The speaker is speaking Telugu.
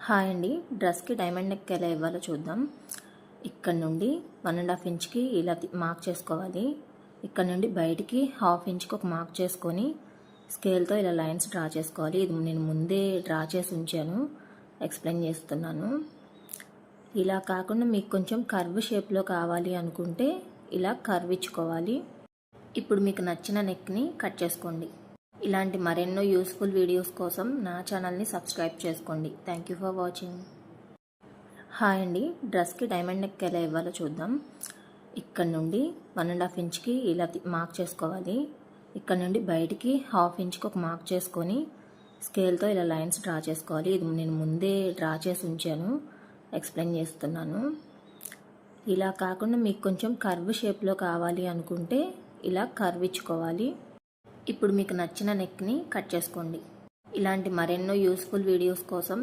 హాయ్ అండి. డ్రెస్కి డైమండ్ నెక్ ఎలా ఇవ్వాలో చూద్దాం. ఇక్కడ నుండి 1.5 ఇంచ్కి ఇలా మార్క్ చేసుకోవాలి. ఇక్కడ నుండి బయటికి 1/2 ఇంచ్కి ఒక మార్క్ చేసుకొని స్కేల్తో ఇలా లైన్స్ డ్రా చేసుకోవాలి. ఇది నేను ముందే డ్రా చేసి ఉంచాను, ఎక్స్ప్లెయిన్ చేస్తున్నాను. ఇలా కాకుండా మీకు కొంచెం కర్వ్ షేప్లో కావాలి అనుకుంటే ఇలా కర్వ్ ఇచ్చుకోవాలి. ఇప్పుడు మీకు నచ్చిన నెక్ని కట్ చేసుకోండి. ఇలాంటి మరెన్నో యూస్ఫుల్ వీడియోస్ కోసం నా ఛానల్ని సబ్స్క్రైబ్ చేసుకోండి. Thank you for watching. Hi అండి. డ్రెస్కి డైమండ్ నెక్ ఎలా ఇవ్వాలో చూద్దాం. ఇక్కడ నుండి 1.5 ఇంచ్కి ఇలా మార్క్ చేసుకోవాలి. ఇక్కడ నుండి బయటికి 1/2 ఇంచ్కి ఒక మార్క్ చేసుకొని స్కేల్తో ఇలా లైన్స్ డ్రా చేసుకోవాలి. ఇది నేను ముందే డ్రా చేసి ఉంచాను, ఎక్స్ప్లెయిన్ చేస్తున్నాను. ఇలా కాకుండా మీకు కొంచెం కర్వ్ షేప్లో కావాలి అనుకుంటే ఇలా కర్వ్ ఇచ్చుకోవాలి. ఇప్పుడు మీకు నచ్చిన నెక్ని కట్ చేసుకోండి. ఇలాంటి మరెన్నో యూస్ఫుల్ వీడియోస్ కోసం